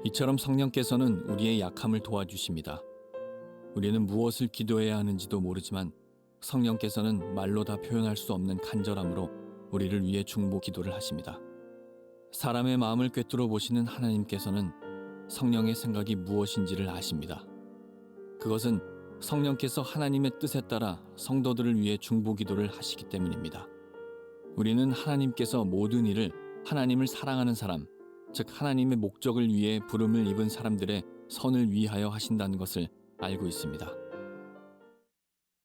이처럼 성령께서는 우리의 약함을 도와주십니다. 우리는 무엇을 기도해야 하는지도 모르지만 성령께서는 말로 다 표현할 수 없는 간절함으로 우리를 위해 중보 기도를 하십니다. 사람의 마음을 꿰뚫어 보시는 하나님께서는 성령의 생각이 무엇인지를 아십니다. 그것은 성령께서 하나님의 뜻에 따라 성도들을 위해 중보 기도를 하시기 때문입니다. 우리는 하나님께서 모든 일을 하나님을 사랑하는 사람, 즉 하나님의 목적을 위해 부름을 입은 사람들의 선을 위하여 하신다는 것을 알고 있습니다.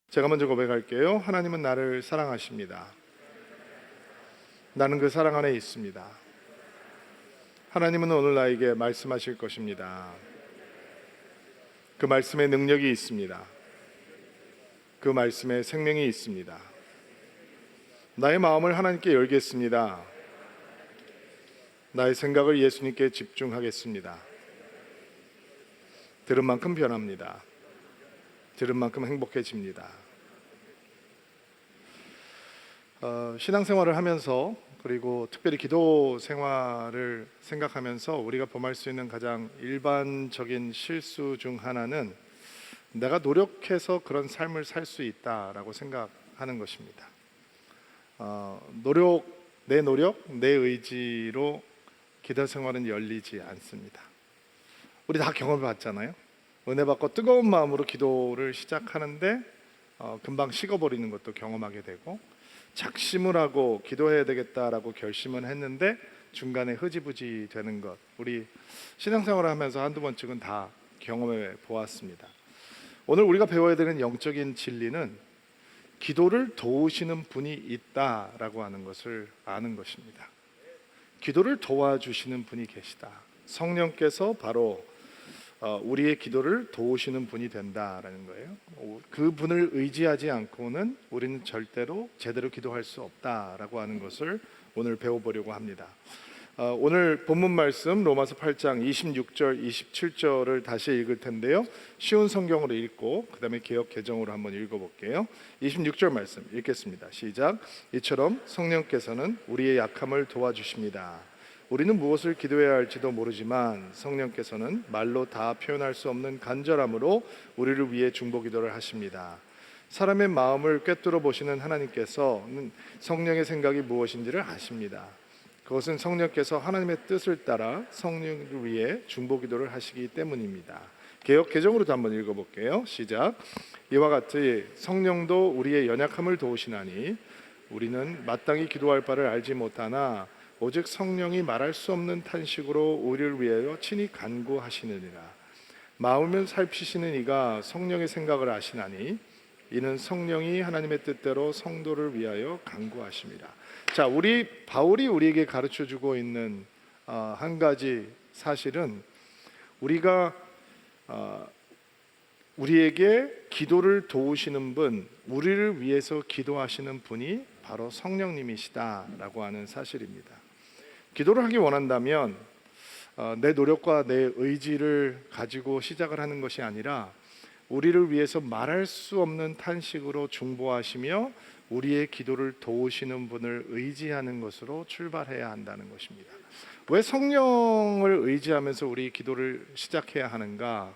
제가 먼저 고백할게요. 하나님은 나를 사랑하십니다. 나는 그 사랑 안에 있습니다. 하나님은 오늘 나에게 말씀하실 것입니다. 그 말씀에 능력이 있습니다. 그 말씀에 생명이 있습니다. 나의 마음을 하나님께 열겠습니다. 나의 생각을 예수님께 집중하겠습니다. 들은 만큼 변합니다. 들은 만큼 행복해집니다. 신앙생활을 하면서 그리고 특별히 기도 생활을 생각하면서 우리가 범할 수 있는 가장 일반적인 실수 중 하나는 내가 노력해서 그런 삶을 살 수 있다라고 생각하는 것입니다. 내 노력, 내 의지로 기도 생활은 열리지 않습니다. 우리 다 경험을 봤잖아요. 은혜 받고 뜨거운 마음으로 기도를 시작하는데 금방 식어버리는 것도 경험하게 되고, 작심을 하고 기도해야 되겠다라고 결심은 했는데 중간에 흐지부지 되는 것, 우리 신앙생활을 하면서 한두 번씩은 다 경험해 보았습니다. 오늘 우리가 배워야 되는 영적인 진리는 기도를 도우시는 분이 있다라고 하는 것을 아는 것입니다. 기도를 도와주시는 분이 계시다. 성령께서 바로 우리의 기도를 도우시는 분이 된다라는 거예요. 그 분을 의지하지 않고는 우리는 절대로 제대로 기도할 수 없다라고 하는 것을 오늘 배워보려고 합니다. 오늘 본문 말씀 로마서 8장 26절 27절을 다시 읽을 텐데요, 쉬운 성경으로 읽고 그 다음에 개역 개정으로 한번 읽어볼게요. 26절 말씀 읽겠습니다. 시작. 이처럼 성령께서는 우리의 약함을 도와주십니다. 우리는 무엇을 기도해야 할지도 모르지만 성령께서는 말로 다 표현할 수 없는 간절함으로 우리를 위해 중보 기도를 하십니다. 사람의 마음을 꿰뚫어 보시는 하나님께서는 성령의 생각이 무엇인지를 아십니다. 그것은 성령께서 하나님의 뜻을 따라 성령을 위해 중보 기도를 하시기 때문입니다. 개역 개정으로도 한번 읽어볼게요. 시작. 이와 같이 성령도 우리의 연약함을 도우시나니 우리는 마땅히 기도할 바를 알지 못하나 오직 성령이 말할 수 없는 탄식으로 우리를 위하여 친히 간구하시느니라. 마음을 살피시는 이가 성령의 생각을 아시나니 이는 성령이 하나님의 뜻대로 성도를 위하여 간구하심이라. 자, 바울이 우리에게 가르쳐주고 있는 한 가지 사실은, 우리가 우리에게 기도를 도우시는 분, 우리를 위해서 기도하시는 분이 바로 성령님이시다라고 하는 사실입니다. 기도를 하기 원한다면 내 노력과 내 의지를 가지고 시작을 하는 것이 아니라 우리를 위해서 말할 수 없는 탄식으로 중보하시며 우리의 기도를 도우시는 분을 의지하는 것으로 출발해야 한다는 것입니다. 왜 성령을 의지하면서 우리 기도를 시작해야 하는가?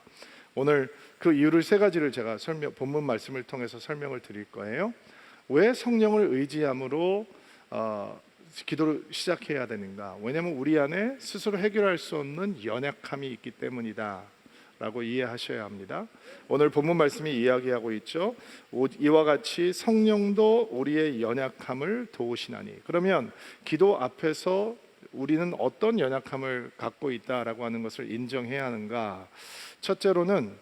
오늘 그 이유를 세 가지를 제가 본문 말씀을 통해서 설명을 드릴 거예요. 왜 성령을 의지함으로 기도를 시작해야 되는가? 왜냐하면 우리 안에 스스로 해결할 수 없는 연약함이 있기 때문이다 라고 이해하셔야 합니다. 오늘 본문 말씀이 이야기하고 있죠. 이와 같이 성령도 우리의 연약함을 도우시나니. 그러면 기도 앞에서 우리는 어떤 연약함을 갖고 있다라고 하는 것을 인정해야 하는가? 첫째로는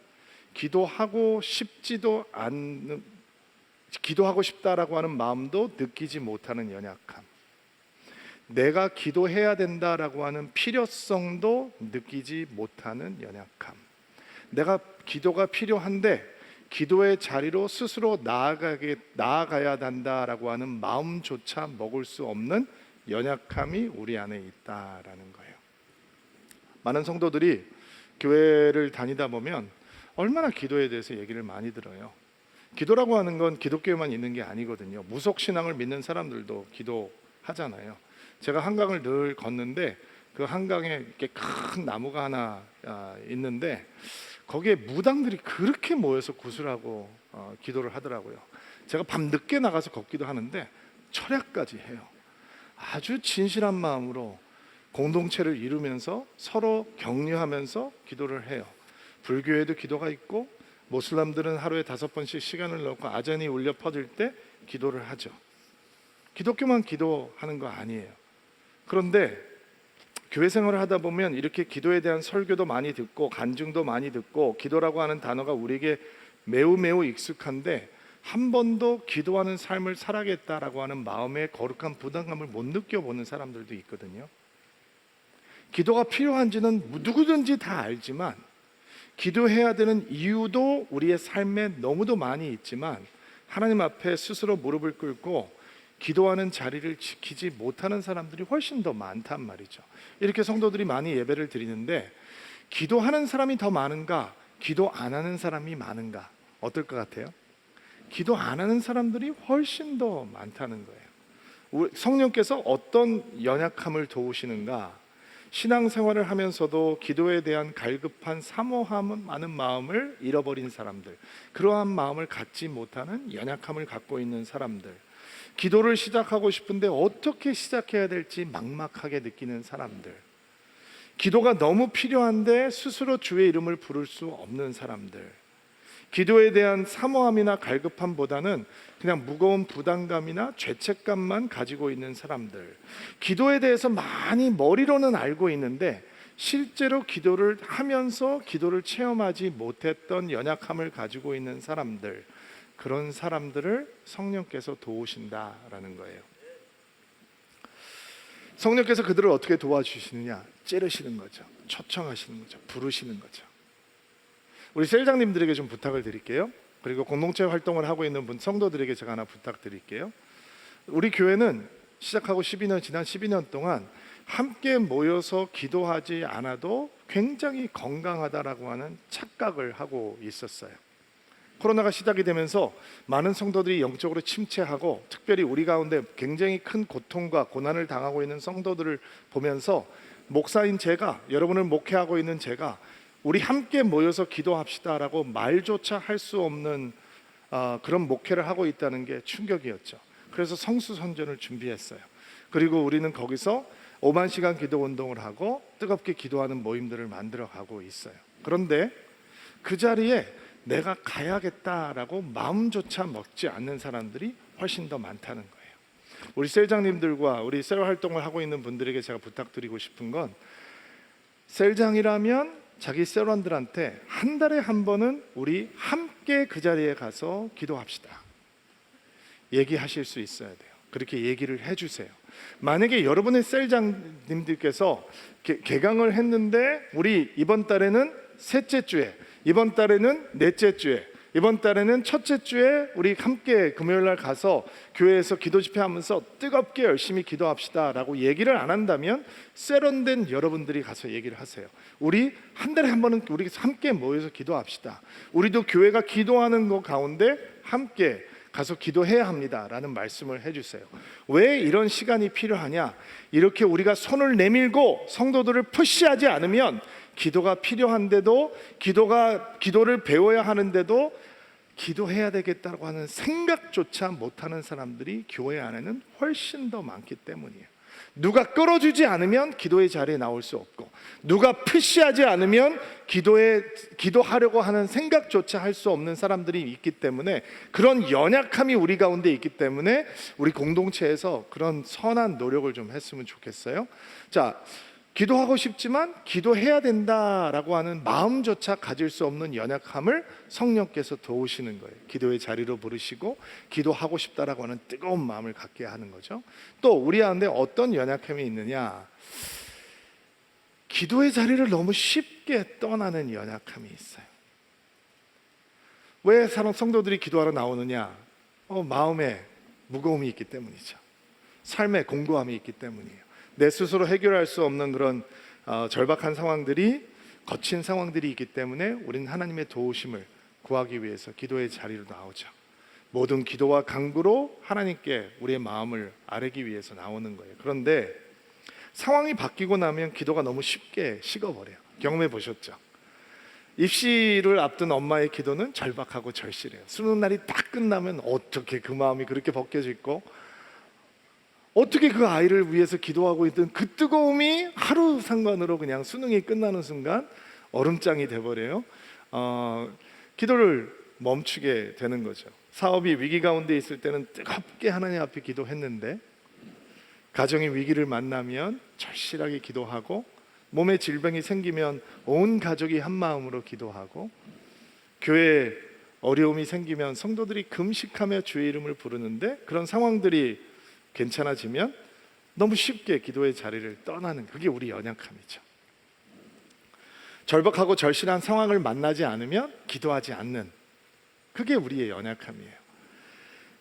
기도하고 싶다라고 하는 마음도 느끼지 못하는 연약함. 내가 기도해야 된다라고 하는 필요성도 느끼지 못하는 연약함. 내가 기도가 필요한데 기도의 자리로 스스로 나아가야 한다라고 하는 마음조차 먹을 수 없는 연약함이 우리 안에 있다라는 거예요. 많은 성도들이 교회를 다니다 보면 얼마나 기도에 대해서 얘기를 많이 들어요. 기도라고 하는 건 기독교에만 있는 게 아니거든요. 무속신앙을 믿는 사람들도 기도하잖아요. 제가 한강을 늘 걷는데 그 한강에 이렇게 큰 나무가 하나 있는데 거기에 무당들이 그렇게 모여서 구슬하고 기도를 하더라고요. 제가 밤 늦게 나가서 걷기도 하는데 철야까지 해요. 아주 진실한 마음으로 공동체를 이루면서 서로 격려하면서 기도를 해요. 불교에도 기도가 있고 모슬람들은 하루에 5번씩 시간을 넣고 아잔이 울려 퍼질 때 기도를 하죠. 기독교만 기도하는 거 아니에요. 그런데 교회 생활을 하다 보면 이렇게 기도에 대한 설교도 많이 듣고 간증도 많이 듣고 기도라고 하는 단어가 우리에게 매우 익숙한데 한 번도 기도하는 삶을 살아야겠다라고 하는 마음의 거룩한 부담감을 못 느껴보는 사람들도 있거든요. 기도가 필요한지는 누구든지 다 알지만 기도해야 되는 이유도 우리의 삶에 너무도 많이 있지만 하나님 앞에 스스로 무릎을 꿇고 기도하는 자리를 지키지 못하는 사람들이 훨씬 더 많단 말이죠. 이렇게 성도들이 많이 예배를 드리는데 기도하는 사람이 더 많은가? 기도 안 하는 사람이 많은가? 어떨 것 같아요? 기도 안 하는 사람들이 훨씬 더 많다는 거예요. 성령께서 어떤 연약함을 도우시는가? 신앙생활을 하면서도 기도에 대한 갈급한 사모함은 많은 마음을 잃어버린 사람들, 그러한 마음을 갖지 못하는 연약함을 갖고 있는 사람들, 기도를 시작하고 싶은데 어떻게 시작해야 될지 막막하게 느끼는 사람들, 기도가 너무 필요한데 스스로 주의 이름을 부를 수 없는 사람들, 기도에 대한 사모함이나 갈급함보다는 그냥 무거운 부담감이나 죄책감만 가지고 있는 사람들, 기도에 대해서 많이 머리로는 알고 있는데 실제로 기도를 하면서 기도를 체험하지 못했던 연약함을 가지고 있는 사람들, 그런 사람들을 성령께서 도우신다라는 거예요. 성령께서 그들을 어떻게 도와주시느냐? 찌르시는 거죠. 초청하시는 거죠. 부르시는 거죠. 우리 셀장님들에게 좀 부탁을 드릴게요. 그리고 공동체 활동을 하고 있는 성도들에게 제가 하나 부탁드릴게요. 우리 교회는 시작하고 지난 12년 동안 함께 모여서 기도하지 않아도 굉장히 건강하다라고 하는 착각을 하고 있었어요. 코로나가 시작이 되면서 많은 성도들이 영적으로 침체하고 특별히 우리 가운데 굉장히 큰 고통과 고난을 당하고 있는 성도들을 보면서 목사인 제가, 여러분을 목회하고 있는 제가 우리 함께 모여서 기도합시다라고 말조차 할 수 없는 그런 목회를 하고 있다는 게 충격이었죠. 그래서 성수선전을 준비했어요. 그리고 우리는 거기서 5만 시간 기도 운동을 하고 뜨겁게 기도하는 모임들을 만들어가고 있어요. 그런데 그 자리에 내가 가야겠다라고 마음조차 먹지 않는 사람들이 훨씬 더 많다는 거예요. 우리 셀장님들과 우리 셀 활동을 하고 있는 분들에게 제가 부탁드리고 싶은 건, 셀장이라면 자기 셀원들한테 한 달에 한 번은 우리 함께 그 자리에 가서 기도합시다 얘기하실 수 있어야 돼요. 그렇게 얘기를 해주세요. 만약에 여러분의 셀장님들께서 개강을 했는데 우리 이번 달에는 셋째 주에, 이번 달에는 넷째 주에, 이번 달에는 첫째 주에 우리 함께 금요일 날 가서 교회에서 기도 집회하면서 뜨겁게 열심히 기도합시다 라고 얘기를 안 한다면 세련된 여러분들이 가서 얘기를 하세요. 우리 한 달에 한 번은 우리 함께 모여서 기도합시다. 우리도 교회가 기도하는 것 가운데 함께 가서 기도해야 합니다 라는 말씀을 해주세요. 왜 이런 시간이 필요하냐? 이렇게 우리가 손을 내밀고 성도들을 푸시하지 않으면 기도가 필요한데도, 기도를 배워야 하는데도 기도해야 되겠다고 하는 생각조차 못하는 사람들이 교회 안에는 훨씬 더 많기 때문이에요. 누가 끌어주지 않으면 기도의 자리에 나올 수 없고, 누가 푸시하지 않으면 기도하려고 하는 생각조차 할 수 없는 사람들이 있기 때문에, 그런 연약함이 우리 가운데 있기 때문에 우리 공동체에서 그런 선한 노력을 좀 했으면 좋겠어요. 자, 기도하고 싶지만 기도해야 된다라고 하는 마음조차 가질 수 없는 연약함을 성령께서 도우시는 거예요. 기도의 자리로 부르시고 기도하고 싶다라고 하는 뜨거운 마음을 갖게 하는 거죠. 또 우리 안에 어떤 연약함이 있느냐? 기도의 자리를 너무 쉽게 떠나는 연약함이 있어요. 왜 성도들이 기도하러 나오느냐? 마음에 무거움이 있기 때문이죠. 삶에 공고함이 있기 때문이에요. 내 스스로 해결할 수 없는 그런 절박한 상황들이, 거친 상황들이 있기 때문에 우리는 하나님의 도우심을 구하기 위해서 기도의 자리로 나오죠. 모든 기도와 간구로 하나님께 우리의 마음을 아뢰기 위해서 나오는 거예요. 그런데 상황이 바뀌고 나면 기도가 너무 쉽게 식어버려요. 경험해 보셨죠? 입시를 앞둔 엄마의 기도는 절박하고 절실해요. 수능 날이 딱 끝나면 어떻게 그 마음이 그렇게 벗겨져 있고, 어떻게 그 아이를 위해서 기도하고 있던 그 뜨거움이 하루 상관으로 그냥 수능이 끝나는 순간 얼음장이 돼버려요. 기도를 멈추게 되는 거죠. 사업이 위기 가운데 있을 때는 뜨겁게 하나님 앞에 기도했는데, 가정이 위기를 만나면 절실하게 기도하고, 몸에 질병이 생기면 온 가족이 한 마음으로 기도하고, 교회에 어려움이 생기면 성도들이 금식하며 주의 이름을 부르는데, 그런 상황들이 괜찮아지면 너무 쉽게 기도의 자리를 떠나는, 그게 우리 연약함이죠. 절박하고 절실한 상황을 만나지 않으면 기도하지 않는, 그게 우리의 연약함이에요.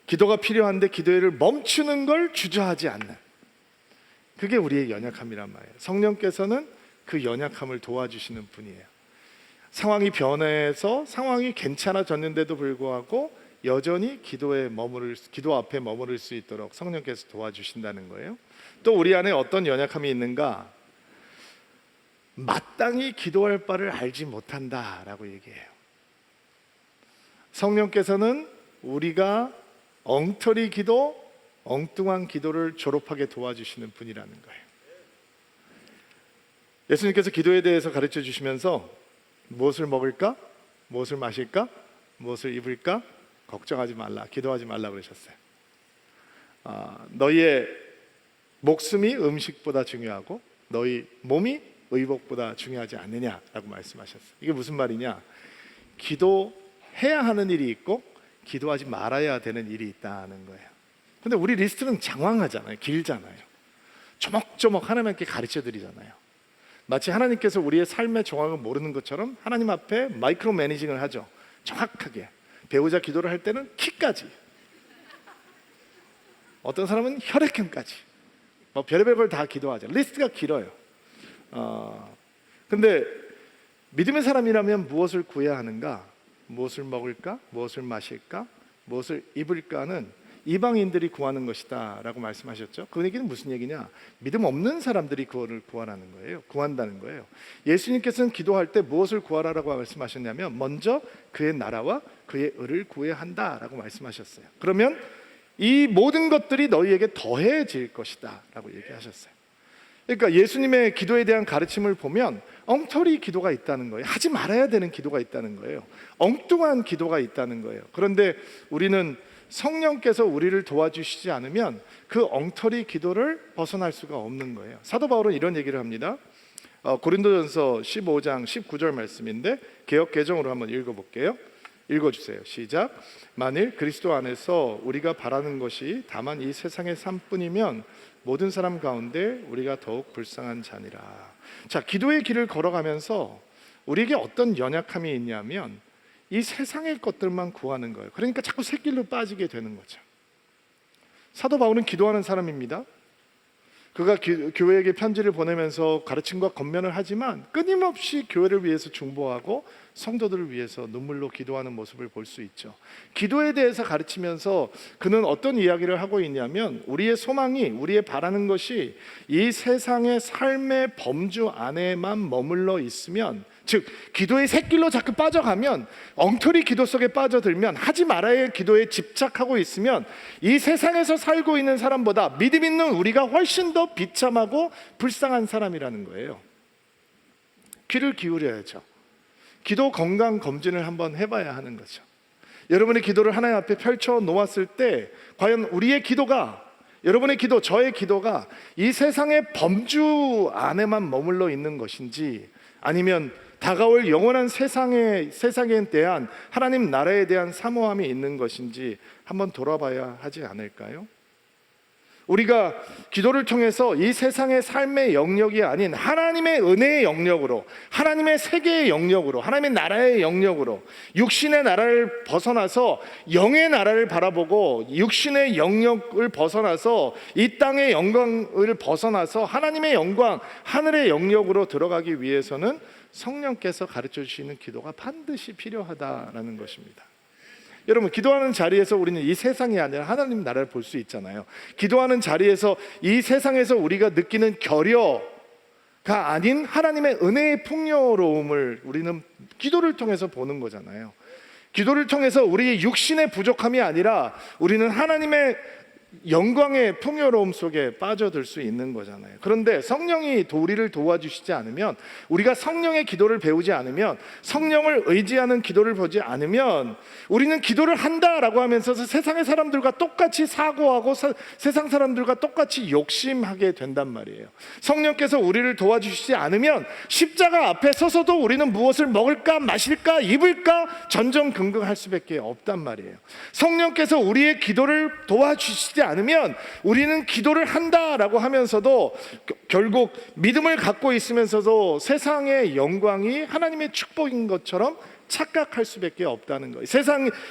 기도가 필요한데 기도를 멈추는 걸 주저하지 않는, 그게 우리의 연약함이란 말이에요. 성령께서는 그 연약함을 도와주시는 분이에요. 상황이 변해서 상황이 괜찮아졌는데도 불구하고 여전히 기도 앞에 머무를 수 있도록 성령께서 도와주신다는 거예요. 또 우리 안에 어떤 연약함이 있는가? 마땅히 기도할 바를 알지 못한다라고 얘기해요. 성령께서는 우리가 엉터리 기도, 엉뚱한 기도를 졸업하게 도와주시는 분이라는 거예요. 예수님께서 기도에 대해서 가르쳐 주시면서 무엇을 먹을까? 무엇을 마실까? 무엇을 입을까? 걱정하지 말라, 기도하지 말라 그러셨어요. 너희의 목숨이 음식보다 중요하고 너희 몸이 의복보다 중요하지 않느냐라고 말씀하셨어요. 이게 무슨 말이냐? 기도해야 하는 일이 있고 기도하지 말아야 되는 일이 있다는 거예요. 근데 우리 리스트는 장황하잖아요. 길잖아요. 조목조목 하나님께 가르쳐 드리잖아요. 마치 하나님께서 우리의 삶의 정황을 모르는 것처럼 하나님 앞에 마이크로 매니징을 하죠. 정확하게. 배우자 기도를 할 때는 키까지, 어떤 사람은 혈액형까지, 별의별 걸 다 기도하죠. 리스트가 길어요. 근데 믿음의 사람이라면 무엇을 구해야 하는가? 무엇을 먹을까? 무엇을 마실까? 무엇을 입을까는 이방인들이 구하는 것이다 라고 말씀하셨죠. 그 얘기는 무슨 얘기냐? 믿음 없는 사람들이 그거를 구하라는 거예요. 구한다는 거예요. 예수님께서는 기도할 때 무엇을 구하라고 말씀하셨냐면 먼저 그의 나라와 그의 의를 구해야 한다라고 말씀하셨어요. 그러면 이 모든 것들이 너희에게 더해질 것이다 라고 얘기하셨어요. 그러니까 예수님의 기도에 대한 가르침을 보면 엉터리 기도가 있다는 거예요. 하지 말아야 되는 기도가 있다는 거예요. 엉뚱한 기도가 있다는 거예요. 그런데 우리는 성령께서 우리를 도와주시지 않으면 그 엉터리 기도를 벗어날 수가 없는 거예요. 사도 바울은 이런 얘기를 합니다. 고린도전서 15장 19절 말씀인데 개역 개정으로 한번 읽어볼게요. 읽어주세요. 시작. 만일 그리스도 안에서 우리가 바라는 것이 다만 이 세상의 삶뿐이면 모든 사람 가운데 우리가 더욱 불쌍한 자니라. 자, 기도의 길을 걸어가면서 우리에게 어떤 연약함이 있냐면 이 세상의 것들만 구하는 거예요. 그러니까 자꾸 샛길로 빠지게 되는 거죠. 사도 바울은 기도하는 사람입니다. 그가 교회에게 편지를 보내면서 가르침과 권면을 하지만 끊임없이 교회를 위해서 중보하고 성도들을 위해서 눈물로 기도하는 모습을 볼 수 있죠. 기도에 대해서 가르치면서 그는 어떤 이야기를 하고 있냐면 우리의 소망이, 우리의 바라는 것이 이 세상의 삶의 범주 안에만 머물러 있으면, 즉 기도의 샛길로 자꾸 빠져가면, 엉터리 기도 속에 빠져들면, 하지 말아야 할 기도에 집착하고 있으면 이 세상에서 살고 있는 사람보다 믿음 있는 우리가 훨씬 더 비참하고 불쌍한 사람이라는 거예요. 귀를 기울여야죠. 기도 건강 검진을 한번 해봐야 하는 거죠. 여러분의 기도를 하나님 앞에 펼쳐 놓았을 때 과연 우리의 기도가, 여러분의 기도, 저의 기도가 이 세상의 범주 안에만 머물러 있는 것인지, 아니면 다가올 영원한 세상에 대한 하나님 나라에 대한 사모함이 있는 것인지 한번 돌아봐야 하지 않을까요? 우리가 기도를 통해서 이 세상의 삶의 영역이 아닌 하나님의 은혜의 영역으로, 하나님의 세계의 영역으로, 하나님의 나라의 영역으로, 육신의 나라를 벗어나서 영의 나라를 바라보고, 육신의 영역을 벗어나서 이 땅의 영광을 벗어나서 하나님의 영광, 하늘의 영역으로 들어가기 위해서는 성령께서 가르쳐 주시는 기도가 반드시 필요하다라는 것입니다. 여러분, 기도하는 자리에서 우리는 이 세상이 아니라 하나님 나라를 볼 수 있잖아요. 기도하는 자리에서 이 세상에서 우리가 느끼는 결여가 아닌 하나님의 은혜의 풍요로움을 우리는 기도를 통해서 보는 거잖아요. 기도를 통해서 우리의 육신의 부족함이 아니라 우리는 하나님의 영광의 풍요로움 속에 빠져들 수 있는 거잖아요. 그런데 성령이 우리를 도와주시지 않으면, 우리가 성령의 기도를 배우지 않으면, 성령을 의지하는 기도를 보지 않으면 우리는 기도를 한다라고 하면서 세상의 사람들과 똑같이 사고하고 세상 사람들과 똑같이 욕심하게 된단 말이에요. 성령께서 우리를 도와주시지 않으면 십자가 앞에 서서도 우리는 무엇을 먹을까 마실까 입을까 전전긍긍할 수밖에 없단 말이에요. 성령께서 우리의 기도를 도와주시지 않으면 우리는 기도를 한다라고 하면서도 결국 믿음을 갖고 있으면서도 세상의 영광이 하나님의 축복인 것처럼 착각할 수밖에 없다는 거예요.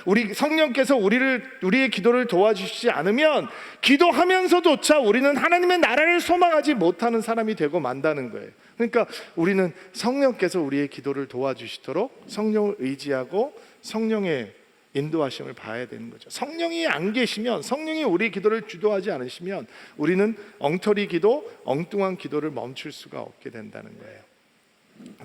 우리 성령께서 우리의 기도를 도와주시지 않으면 기도하면서조차 우리는 하나님의 나라를 소망하지 못하는 사람이 되고 만다는 거예요. 그러니까 우리는 성령께서 우리의 기도를 도와주시도록 성령을 의지하고 성령의 인도하심을 봐야 되는 거죠. 성령이 안 계시면, 성령이 우리 기도를 주도하지 않으시면 우리는 엉터리 기도, 엉뚱한 기도를 멈출 수가 없게 된다는 거예요.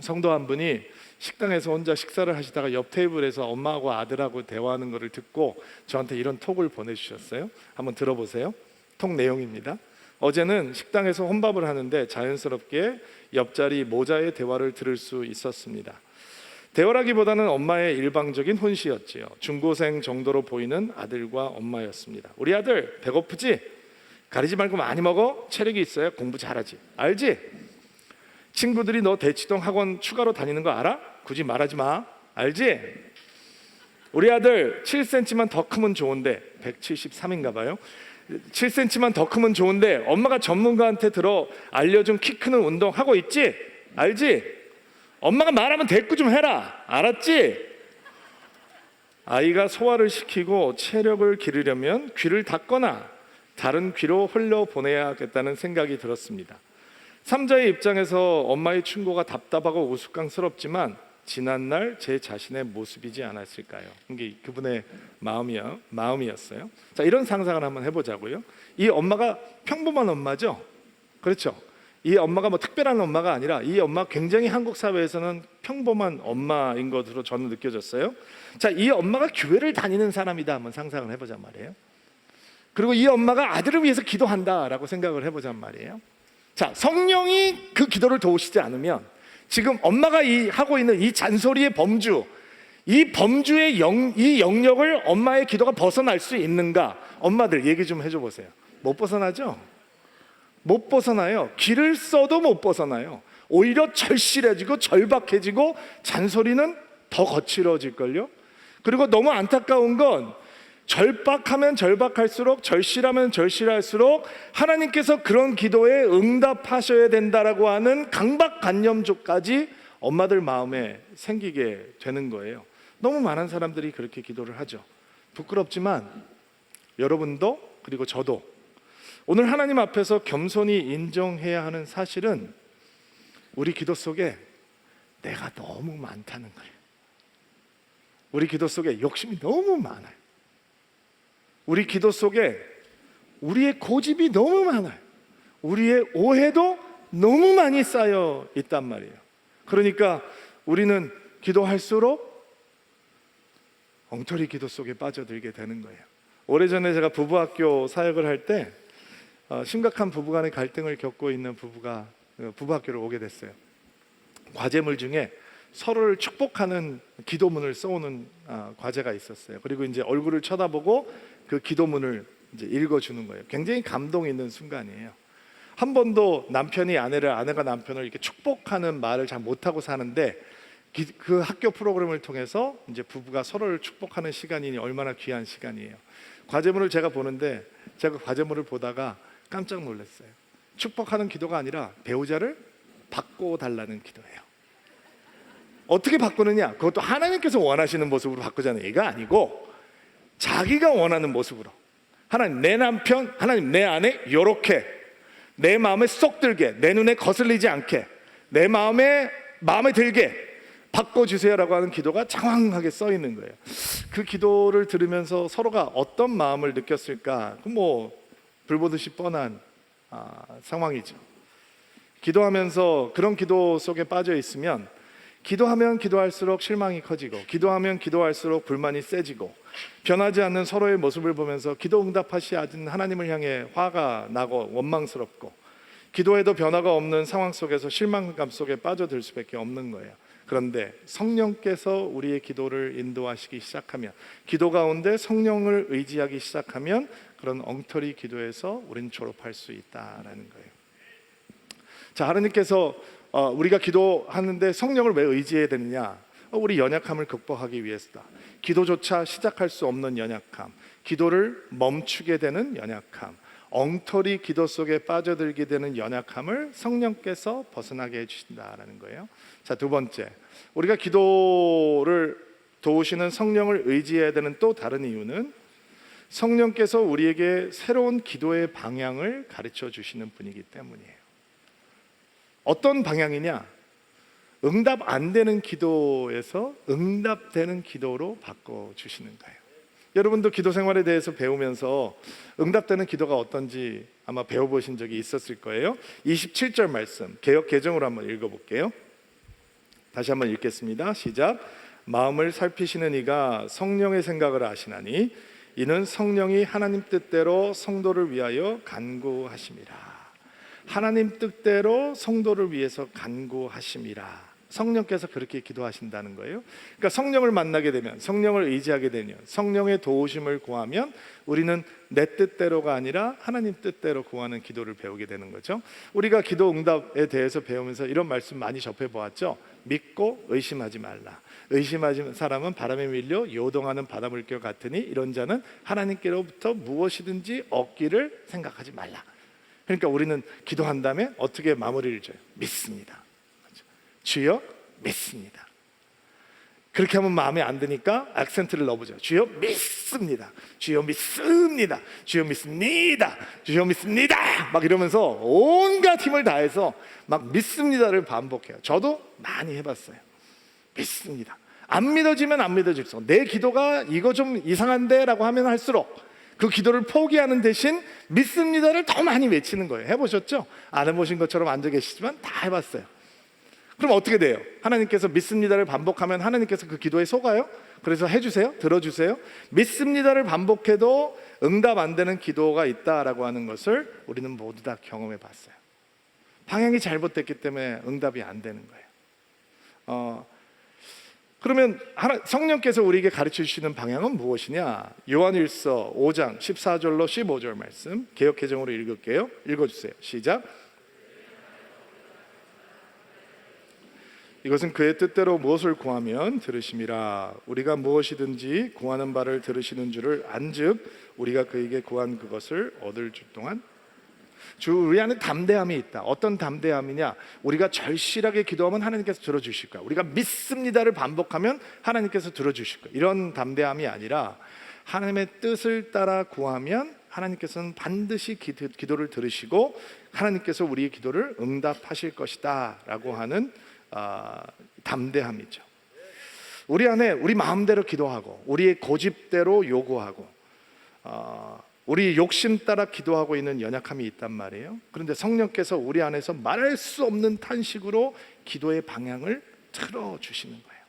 성도 한 분이 식당에서 혼자 식사를 하시다가 옆 테이블에서 엄마하고 아들하고 대화하는 것을 듣고 저한테 이런 톡을 보내주셨어요. 한번 들어보세요. 톡 내용입니다. 어제는 식당에서 혼밥을 하는데 자연스럽게 옆자리 모자의 대화를 들을 수 있었습니다. 대화라기보다는 엄마의 일방적인 혼시였지요. 중고생 정도로 보이는 아들과 엄마였습니다. 우리 아들 배고프지? 가리지 말고 많이 먹어. 체력이 있어야 공부 잘하지. 알지? 친구들이 너 대치동 학원 추가로 다니는 거 알아? 굳이 말하지 마. 알지? 우리 아들 7cm만 더 크면 좋은데, 173인가 봐요. 7cm만 더 크면 좋은데 엄마가 전문가한테 들어 알려준 키 크는 운동 하고 있지? 알지? 엄마가 말하면 대꾸 좀 해라. 알았지? 아이가 소화를 시키고 체력을 기르려면 귀를 닫거나 다른 귀로 흘려보내야겠다는 생각이 들었습니다. 삼자의 입장에서 엄마의 충고가 답답하고 우스꽝스럽지만 지난날 제 자신의 모습이지 않았을까요? 이게 그분의 마음이었어요. 자, 이런 상상을 한번 해보자고요. 이 엄마가 평범한 엄마죠? 그렇죠? 이 엄마가 뭐 특별한 엄마가 아니라 이 엄마가 굉장히 한국 사회에서는 평범한 엄마인 것으로 저는 느껴졌어요. 자, 이 엄마가 교회를 다니는 사람이다 한번 상상을 해보자 말이에요. 그리고 이 엄마가 아들을 위해서 기도한다라고 생각을 해보자 말이에요. 자, 성령이 그 기도를 도우시지 않으면 지금 엄마가 하고 있는 이 잔소리의 범주, 이 범주의 이 영역을 엄마의 기도가 벗어날 수 있는가? 엄마들 얘기 좀 해줘 보세요. 못 벗어나죠? 못 벗어나요. 길을 써도 못 벗어나요. 오히려 절실해지고 절박해지고 잔소리는 더 거칠어질걸요. 그리고 너무 안타까운 건 절박하면 절박할수록, 절실하면 절실할수록 하나님께서 그런 기도에 응답하셔야 된다라고 하는 강박관념조까지 엄마들 마음에 생기게 되는 거예요. 너무 많은 사람들이 그렇게 기도를 하죠. 부끄럽지만 여러분도 그리고 저도 오늘 하나님 앞에서 겸손히 인정해야 하는 사실은 우리 기도 속에 내가 너무 많다는 거예요. 우리 기도 속에 욕심이 너무 많아요. 우리 기도 속에 우리의 고집이 너무 많아요. 우리의 오해도 너무 많이 쌓여 있단 말이에요. 그러니까 우리는 기도할수록 엉터리 기도 속에 빠져들게 되는 거예요. 오래전에 제가 부부학교 사역을 할 때 심각한 부부간의 갈등을 겪고 있는 부부가 부부학교를 오게 됐어요. 과제물 중에 서로를 축복하는 기도문을 써오는 과제가 있었어요. 그리고 이제 얼굴을 쳐다보고 그 기도문을 이제 읽어주는 거예요. 굉장히 감동 있는 순간이에요. 한 번도 남편이 아내를, 아내가 남편을 이렇게 축복하는 말을 잘 못하고 사는데 그 학교 프로그램을 통해서 이제 부부가 서로를 축복하는 시간이니 얼마나 귀한 시간이에요. 과제물을 제가 보는데 제가 과제물을 보다가 깜짝 놀랐어요. 축복하는 기도가 아니라 배우자를 바꿔달라는 기도예요. 어떻게 바꾸느냐? 그것도 하나님께서 원하시는 모습으로 바꾸자는 얘기가 아니고 자기가 원하는 모습으로. 하나님, 내 남편, 하나님, 내 아내 요렇게 내 마음에 쏙 들게, 내 눈에 거슬리지 않게, 내 마음에 들게 바꿔주세요라고 하는 기도가 장황하게 써 있는 거예요. 그 기도를 들으면서 서로가 어떤 마음을 느꼈을까? 뭐 불보듯이 뻔한 상황이죠. 기도하면서 그런 기도 속에 빠져 있으면 기도하면 기도할수록 실망이 커지고, 기도하면 기도할수록 불만이 세지고, 변하지 않는 서로의 모습을 보면서 기도 응답하시는 하나님을 향해 화가 나고 원망스럽고, 기도해도 변화가 없는 상황 속에서 실망감 속에 빠져들 수밖에 없는 거예요. 그런데 성령께서 우리의 기도를 인도하시기 시작하면, 기도 가운데 성령을 의지하기 시작하면 그런 엉터리 기도에서 우리는 졸업할 수 있다라는 거예요. 자, 하나님께서 우리가 기도하는데 성령을 왜 의지해야 되느냐? 우리 연약함을 극복하기 위해서다. 기도조차 시작할 수 없는 연약함, 기도를 멈추게 되는 연약함, 엉터리 기도 속에 빠져들게 되는 연약함을 성령께서 벗어나게 해주신다라는 거예요. 자, 두 번째, 우리가 기도를 도우시는 성령을 의지해야 되는 또 다른 이유는 성령께서 우리에게 새로운 기도의 방향을 가르쳐 주시는 분이기 때문이에요. 어떤 방향이냐? 응답 안 되는 기도에서 응답되는 기도로 바꿔주시는 거예요. 여러분도 기도 생활에 대해서 배우면서 응답되는 기도가 어떤지 아마 배워보신 적이 있었을 거예요. 27절 말씀 개역 개정으로 한번 읽어볼게요. 다시 한번 읽겠습니다. 시작. 마음을 살피시는 이가 성령의 생각을 아시나니 이는 성령이 하나님 뜻대로 성도를 위하여 간구하심이라. 하나님 뜻대로 성도를 위해서 간구하심이라. 성령께서 그렇게 기도하신다는 거예요. 그러니까 성령을 만나게 되면, 성령을 의지하게 되면, 성령의 도우심을 구하면 우리는 내 뜻대로가 아니라 하나님 뜻대로 구하는 기도를 배우게 되는 거죠. 우리가 기도 응답에 대해서 배우면서 이런 말씀 많이 접해보았죠. 믿고 의심하지 말라. 의심하는 사람은 바람에 밀려 요동하는 바닷물결 같으니 이런 자는 하나님께로부터 무엇이든지 얻기를 생각하지 말라. 그러니까 우리는 기도한 다음에 어떻게 마무리를 줘요? 믿습니다. 주여 믿습니다. 그렇게 하면 마음에 안 드니까 액센트를 넣어보죠. 주여 믿습니다. 주여 믿습니다. 주여 믿습니다. 주여 믿습니다. 막 이러면서 온갖 힘을 다해서 막 믿습니다를 반복해요. 저도 많이 해봤어요. 믿습니다. 안 믿어지면 안 믿어질수록, 내 기도가 이거 좀 이상한데 라고 하면 할수록 그 기도를 포기하는 대신 믿습니다를 더 많이 외치는 거예요. 해보셨죠? 안 해보신 것처럼 앉아 계시지만 다 해봤어요. 그럼 어떻게 돼요? 하나님께서 믿습니다를 반복하면 하나님께서 그 기도에 속아요? 그래서 해주세요? 들어주세요? 믿습니다를 반복해도 응답 안 되는 기도가 있다라고 하는 것을 우리는 모두 다 경험해 봤어요. 방향이 잘못됐기 때문에 응답이 안 되는 거예요. 그러면 성령께서 우리에게 가르쳐 주시는 방향은 무엇이냐? 요한일서 5장 14절로 15절 말씀 개역개정으로 읽을게요. 읽어주세요. 시작. 이것은 그의 뜻대로 무엇을 구하면 들으심이라. 우리가 무엇이든지 구하는 바를 들으시는 줄을 안즉 우리가 그에게 구한 그것을 얻을 줄 동안 우리 안에 담대함이 있다. 어떤 담대함이냐? 우리가 절실하게 기도하면 하나님께서 들어주실 거야. 우리가 믿습니다를 반복하면 하나님께서 들어주실 거야. 이런 담대함이 아니라 하나님의 뜻을 따라 구하면 하나님께서는 반드시 기도를 들으시고 하나님께서 우리의 기도를 응답하실 것이다 라고 하는 담대함이죠. 우리 안에 우리 마음대로 기도하고 우리의 고집대로 요구하고 우리 욕심 따라 기도하고 있는 연약함이 있단 말이에요. 그런데 성령께서 우리 안에서 말할 수 없는 탄식으로 기도의 방향을 틀어주시는 거예요.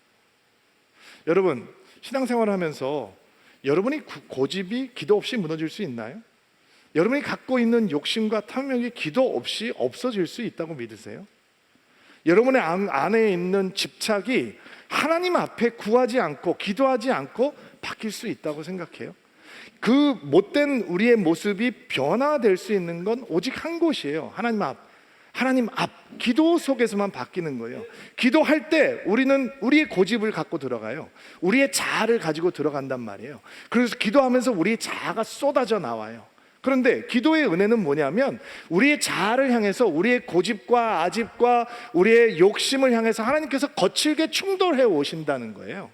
여러분, 신앙생활을 하면서 여러분이 고집이 기도 없이 무너질 수 있나요? 여러분이 갖고 있는 욕심과 탐욕이 기도 없이 없어질 수 있다고 믿으세요? 여러분의 안에 있는 집착이 하나님 앞에 구하지 않고 기도하지 않고 바뀔 수 있다고 생각해요? 그 못된 우리의 모습이 변화될 수 있는 건 오직 한 곳이에요. 하나님 앞 기도 속에서만 바뀌는 거예요. 기도할 때 우리는 우리의 고집을 갖고 들어가요. 우리의 자아를 가지고 들어간단 말이에요. 그래서 기도하면서 우리의 자아가 쏟아져 나와요. 그런데 기도의 은혜는 뭐냐면 우리의 자아를 향해서 우리의 고집과 아집과 우리의 욕심을 향해서 하나님께서 거칠게 충돌해 오신다는 거예요.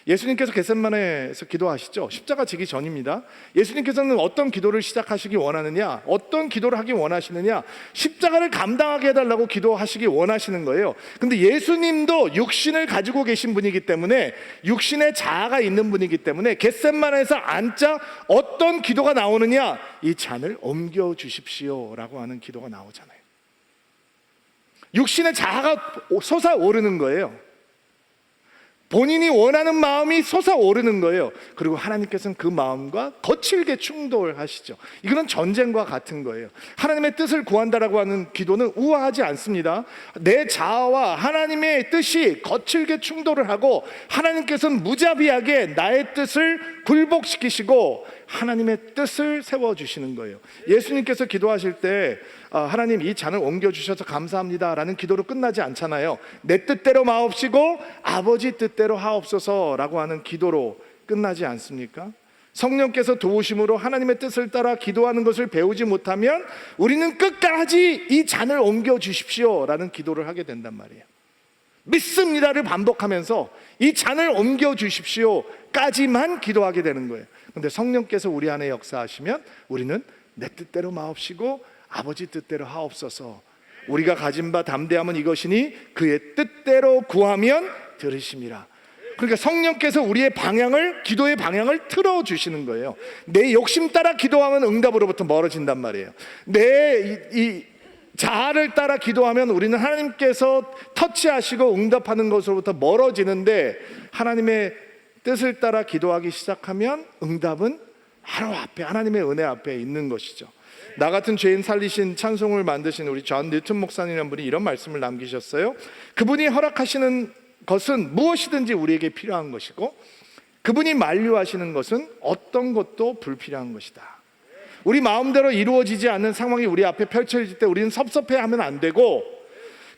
예수님께서 겟세마네에서 기도하시죠. 십자가 지기 전입니다. 예수님께서는 어떤 기도를 시작하시기 원하느냐, 어떤 기도를 하기 원하시느냐, 십자가를 감당하게 해달라고 기도하시기 원하시는 거예요. 근데 예수님도 육신을 가지고 계신 분이기 때문에, 육신의 자아가 있는 분이기 때문에 겟세마네에서 앉자 어떤 기도가 나오느냐, 이 잔을 옮겨 주십시오 라고 하는 기도가 나오잖아요. 육신의 자아가 솟아오르는 거예요. 본인이 원하는 마음이 솟아오르는 거예요. 그리고 하나님께서는 그 마음과 거칠게 충돌하시죠. 이거는 전쟁과 같은 거예요. 하나님의 뜻을 구한다라고 하는 기도는 우아하지 않습니다. 내 자아와 하나님의 뜻이 거칠게 충돌을 하고, 하나님께서는 무자비하게 나의 뜻을 굴복시키시고 하나님의 뜻을 세워주시는 거예요. 예수님께서 기도하실 때 하나님 이 잔을 옮겨주셔서 감사합니다 라는 기도로 끝나지 않잖아요. 내 뜻대로 마옵시고 아버지 뜻대로 하옵소서 라고 하는 기도로 끝나지 않습니까? 성령께서 도우심으로 하나님의 뜻을 따라 기도하는 것을 배우지 못하면 우리는 끝까지 이 잔을 옮겨주십시오 라는 기도를 하게 된단 말이에요. 믿습니다를 반복하면서 이 잔을 옮겨주십시오 까지만 기도하게 되는 거예요. 근데 성령께서 우리 안에 역사하시면 우리는 내 뜻대로 마옵시고 아버지 뜻대로 하옵소서. 우리가 가진 바 담대함은 이것이니 그의 뜻대로 구하면 들으심이라. 그러니까 성령께서 우리의 방향을, 기도의 방향을 틀어주시는 거예요. 내 욕심 따라 기도하면 응답으로부터 멀어진단 말이에요. 내 자아를 따라 기도하면 우리는 하나님께서 터치하시고 응답하는 것으로부터 멀어지는데, 하나님의 뜻을 따라 기도하기 시작하면 응답은 바로 앞에, 하나님의 은혜 앞에 있는 것이죠. 나 같은 죄인 살리신 찬송을 만드신 우리 존 뉴튼 목사님이라는 분이 이런 말씀을 남기셨어요. 그분이 허락하시는 것은 무엇이든지 우리에게 필요한 것이고, 그분이 만류하시는 것은 어떤 것도 불필요한 것이다. 우리 마음대로 이루어지지 않는 상황이 우리 앞에 펼쳐질 때 우리는 섭섭해하면 안 되고,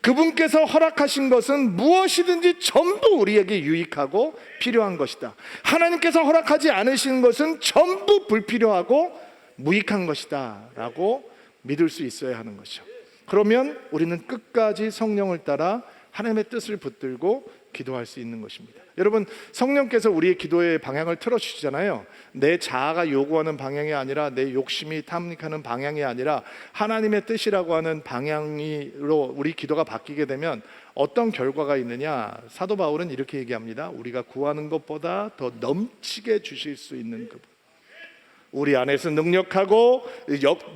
그분께서 허락하신 것은 무엇이든지 전부 우리에게 유익하고 필요한 것이다. 하나님께서 허락하지 않으신 것은 전부 불필요하고 무익한 것이다 라고 믿을 수 있어야 하는 것이죠. 그러면 우리는 끝까지 성령을 따라 하나님의 뜻을 붙들고 기도할 수 있는 것입니다. 여러분, 성령께서 우리의 기도의 방향을 틀어주시잖아요. 내 자아가 요구하는 방향이 아니라, 내 욕심이 탐닉하는 방향이 아니라 하나님의 뜻이라고 하는 방향으로 우리 기도가 바뀌게 되면 어떤 결과가 있느냐, 사도 바울은 이렇게 얘기합니다. 우리가 구하는 것보다 더 넘치게 주실 수 있는 그분, 우리 안에서 능력하고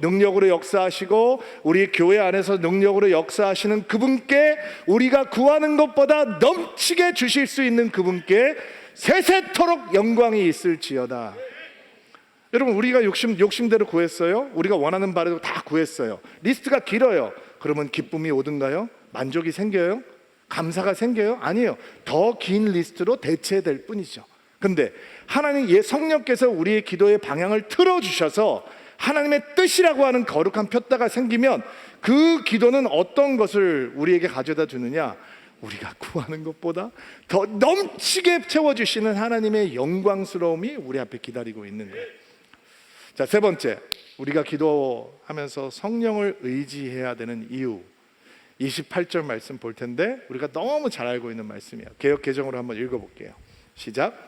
능력으로 역사하시고 우리 교회 안에서 능력으로 역사하시는 그분께, 우리가 구하는 것보다 넘치게 주실 수 있는 그분께 세세토록 영광이 있을지어다. 여러분, 우리가 욕심대로 구했어요. 우리가 원하는 바대로 다 구했어요. 리스트가 길어요. 그러면 기쁨이 오든가요? 만족이 생겨요? 감사가 생겨요? 아니에요. 더 긴 리스트로 대체될 뿐이죠. 근데 하나님 성령께서 우리의 기도의 방향을 틀어주셔서 하나님의 뜻이라고 하는 거룩한 표대가 생기면 그 기도는 어떤 것을 우리에게 가져다 주느냐, 우리가 구하는 것보다 더 넘치게 채워주시는 하나님의 영광스러움이 우리 앞에 기다리고 있는 거예요. 자, 세 번째, 우리가 기도하면서 성령을 의지해야 되는 이유, 28절 말씀 볼 텐데 우리가 너무 잘 알고 있는 말씀이에요. 개역 개정으로 한번 읽어볼게요. 시작.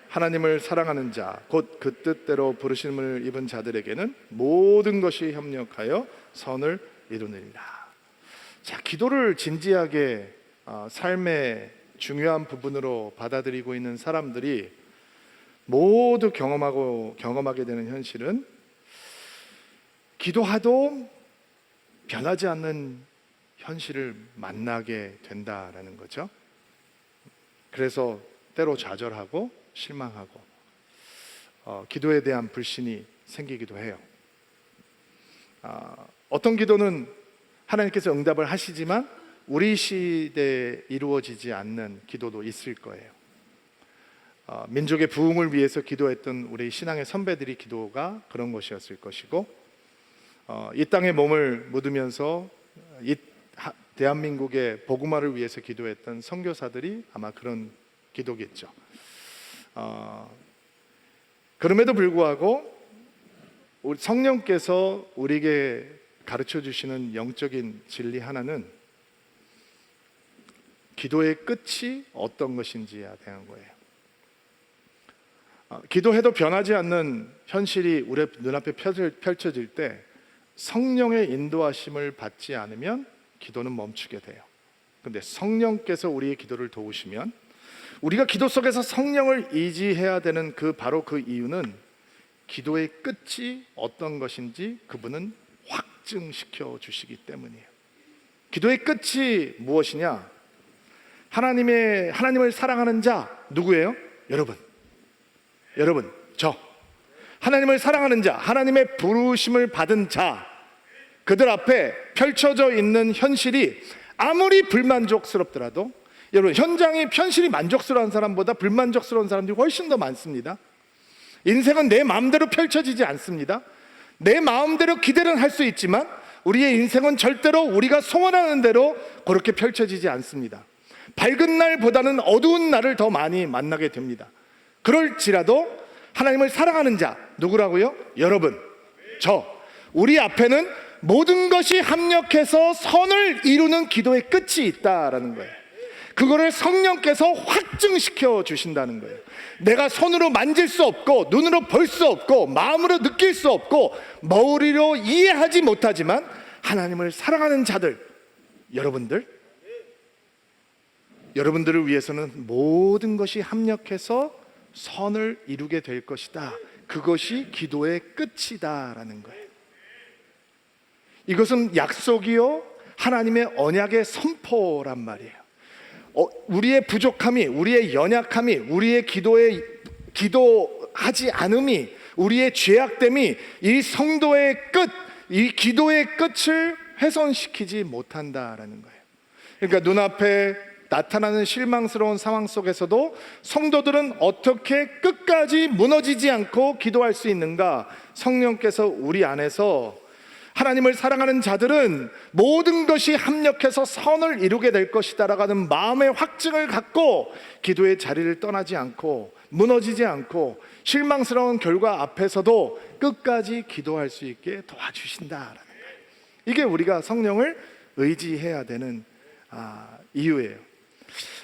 하나님을 사랑하는 자, 곧 그 뜻대로 부르심을 입은 자들에게는 모든 것이 협력하여 선을 이루느니라. 자, 기도를 진지하게 삶의 중요한 부분으로 받아들이고 있는 사람들이 모두 경험하게 되는 현실은, 기도하도 변하지 않는 현실을 만나게 된다라는 거죠. 그래서 때로 좌절하고 실망하고 기도에 대한 불신이 생기기도 해요. 어떤 기도는 하나님께서 응답을 하시지만 우리 시대에 이루어지지 않는 기도도 있을 거예요. 민족의 부흥을 위해서 기도했던 우리 신앙의 선배들이 기도가 그런 것이었을 것이고, 이 땅에 몸을 묻으면서 이 대한민국의 복음화를 위해서 기도했던 선교사들이 아마 그런 기도겠죠. 그럼에도 불구하고 우리 성령께서 우리에게 가르쳐 주시는 영적인 진리 하나는, 기도의 끝이 어떤 것인지에 대한 거예요. 기도해도 변하지 않는 현실이 우리 눈앞에 펼쳐질 때 성령의 인도하심을 받지 않으면 기도는 멈추게 돼요. 그런데 성령께서 우리의 기도를 도우시면, 우리가 기도 속에서 성령을 의지해야 되는 바로 그 이유는 기도의 끝이 어떤 것인지 그분은 확증시켜 주시기 때문이에요. 기도의 끝이 무엇이냐? 하나님을 사랑하는 자 누구예요? 여러분, 저. 하나님을 사랑하는 자, 하나님의 부르심을 받은 자, 그들 앞에 펼쳐져 있는 현실이 아무리 불만족스럽더라도, 여러분, 현실이 만족스러운 사람보다 불만족스러운 사람들이 훨씬 더 많습니다. 인생은 내 마음대로 펼쳐지지 않습니다. 내 마음대로 기대는 할 수 있지만 우리의 인생은 절대로 우리가 소원하는 대로 그렇게 펼쳐지지 않습니다. 밝은 날보다는 어두운 날을 더 많이 만나게 됩니다. 그럴지라도 하나님을 사랑하는 자 누구라고요? 여러분, 저. 우리 앞에는 모든 것이 합력해서 선을 이루는 기도의 끝이 있다라는 거예요. 그거를 성령께서 확증시켜 주신다는 거예요. 내가 손으로 만질 수 없고, 눈으로 볼 수 없고, 마음으로 느낄 수 없고, 머리로 이해하지 못하지만 하나님을 사랑하는 자들, 여러분들을 위해서는 모든 것이 합력해서 선을 이루게 될 것이다. 그것이 기도의 끝이다라는 거예요. 이것은 약속이요, 하나님의 언약의 선포란 말이에요. 우리의 부족함이, 우리의 연약함이, 우리의 기도하지 않음이, 우리의 죄악됨이 이 성도의 끝, 이 기도의 끝을 훼손시키지 못한다라는 거예요. 그러니까 눈앞에 나타나는 실망스러운 상황 속에서도 성도들은 어떻게 끝까지 무너지지 않고 기도할 수 있는가? 성령께서 우리 안에서, 하나님을 사랑하는 자들은 모든 것이 합력해서 선을 이루게 될 것이다라고 하는 마음의 확증을 갖고 기도의 자리를 떠나지 않고 무너지지 않고 실망스러운 결과 앞에서도 끝까지 기도할 수 있게 도와주신다라는 거예요. 이게 우리가 성령을 의지해야 되는 이유예요.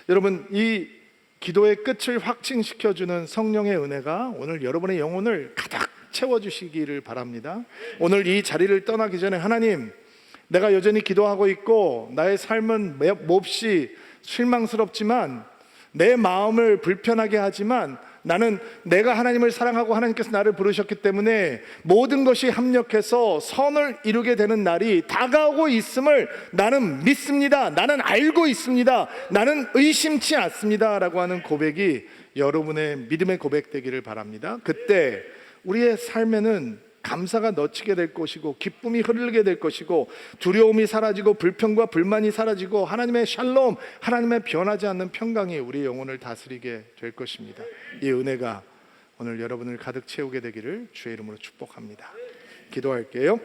여러분, 이 기도의 끝을 확증시켜주는 성령의 은혜가 오늘 여러분의 영혼을 가득 채워주시기를 바랍니다. 오늘 이 자리를 떠나기 전에, 하나님, 내가 여전히 기도하고 있고 나의 삶은 몹시 실망스럽지만, 내 마음을 불편하게 하지만 나는 내가 하나님을 사랑하고 하나님께서 나를 부르셨기 때문에 모든 것이 합력해서 선을 이루게 되는 날이 다가오고 있음을 나는 믿습니다. 나는 알고 있습니다. 나는 의심치 않습니다 라고 하는 고백이 여러분의 믿음의 고백되기를 바랍니다. 그때 우리의 삶에는 감사가 넘치게 될 것이고, 기쁨이 흐르게 될 것이고, 두려움이 사라지고, 불평과 불만이 사라지고, 하나님의 샬롬, 하나님의 변하지 않는 평강이 우리 영혼을 다스리게 될 것입니다. 이 은혜가 오늘 여러분을 가득 채우게 되기를 주의 이름으로 축복합니다. 기도할게요.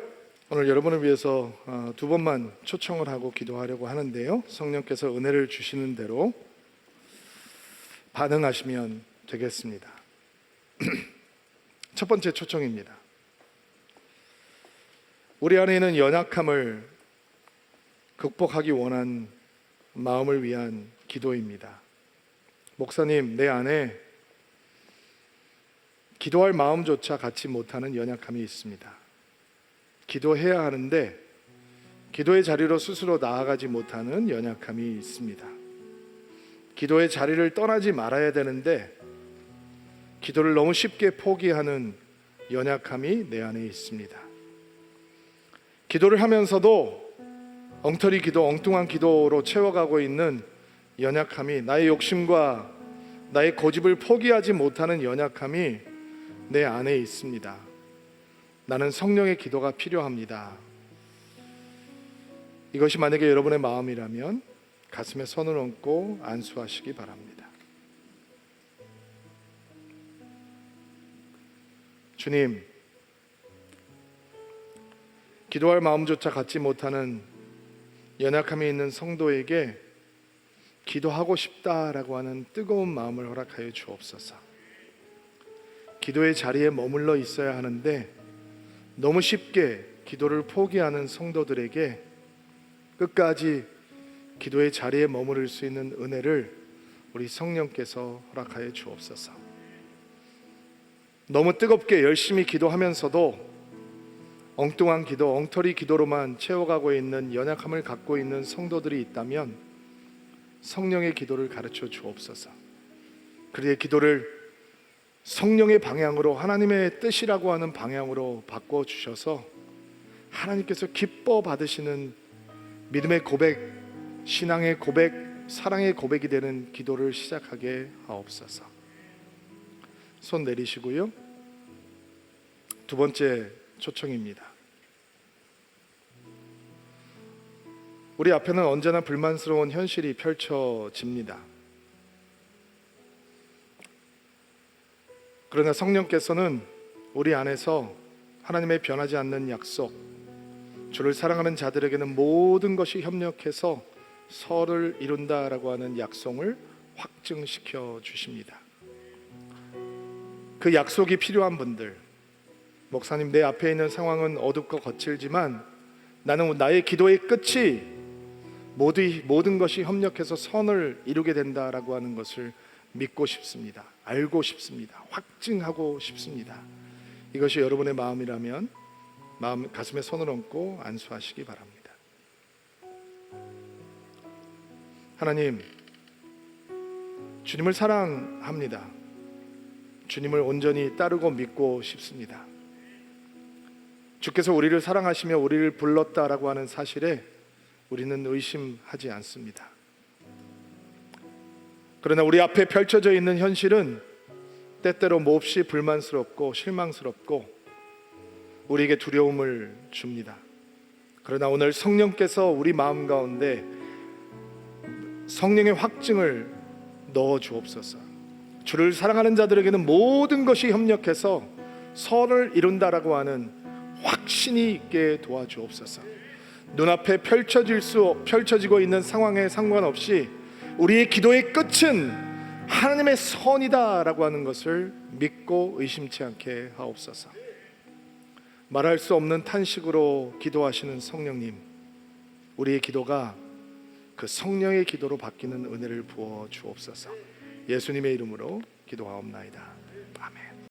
오늘 여러분을 위해서 두 번만 초청을 하고 기도하려고 하는데요, 성령께서 은혜를 주시는 대로 반응하시면 되겠습니다. 첫 번째 초청입니다. 우리 안에 있는 연약함을 극복하기 원한 마음을 위한 기도입니다. 목사님, 내 안에 기도할 마음조차 갖지 못하는 연약함이 있습니다. 기도해야 하는데 기도의 자리로 스스로 나아가지 못하는 연약함이 있습니다. 기도의 자리를 떠나지 말아야 되는데 기도를 너무 쉽게 포기하는 연약함이 내 안에 있습니다. 기도를 하면서도 엉터리 기도, 엉뚱한 기도로 채워가고 있는 연약함이, 나의 욕심과 나의 고집을 포기하지 못하는 연약함이 내 안에 있습니다. 나는 성령의 기도가 필요합니다. 이것이 만약에 여러분의 마음이라면 가슴에 손을 얹고 안수하시기 바랍니다. 주님, 기도할 마음조차 갖지 못하는 연약함이 있는 성도에게 기도하고 싶다라고 하는 뜨거운 마음을 허락하여 주옵소서. 기도의 자리에 머물러 있어야 하는데 너무 쉽게 기도를 포기하는 성도들에게 끝까지 기도의 자리에 머무를 수 있는 은혜를 우리 성령께서 허락하여 주옵소서. 너무 뜨겁게 열심히 기도하면서도 엉뚱한 기도, 엉터리 기도로만 채워가고 있는 연약함을 갖고 있는 성도들이 있다면 성령의 기도를 가르쳐 주옵소서. 그의 기도를 성령의 방향으로, 하나님의 뜻이라고 하는 방향으로 바꿔 주셔서 하나님께서 기뻐 받으시는 믿음의 고백, 신앙의 고백, 사랑의 고백이 되는 기도를 시작하게 하옵소서. 손 내리시고요. 두 번째 초청입니다. 우리 앞에는 언제나 불만스러운 현실이 펼쳐집니다. 그러나 성령께서는 우리 안에서 하나님의 변하지 않는 약속, 주를 사랑하는 자들에게는 모든 것이 협력해서 서를 이룬다라고 하는 약속을 확증시켜 주십니다. 그 약속이 필요한 분들, 목사님 내 앞에 있는 상황은 어둡고 거칠지만 나는 나의 기도의 끝이 모든 것이 협력해서 선을 이루게 된다라고 하는 것을 믿고 싶습니다. 알고 싶습니다. 확증하고 싶습니다. 이것이 여러분의 마음이라면 가슴에 손을 얹고 안수하시기 바랍니다. 하나님, 주님을 사랑합니다. 주님을 온전히 따르고 믿고 싶습니다. 주께서 우리를 사랑하시며 우리를 불렀다라고 하는 사실에 우리는 의심하지 않습니다. 그러나 우리 앞에 펼쳐져 있는 현실은 때때로 몹시 불만스럽고 실망스럽고 우리에게 두려움을 줍니다. 그러나 오늘 성령께서 우리 마음 가운데 성령의 확증을 넣어 주옵소서. 주를 사랑하는 자들에게는 모든 것이 협력해서 선을 이룬다라고 하는 확신이 있게 도와주옵소서. 눈앞에 펼쳐지고 있는 상황에 상관없이 우리의 기도의 끝은 하나님의 선이다라고 하는 것을 믿고 의심치 않게 하옵소서. 말할 수 없는 탄식으로 기도하시는 성령님, 우리의 기도가 그 성령의 기도로 바뀌는 은혜를 부어 주옵소서. 예수님의 이름으로 기도하옵나이다.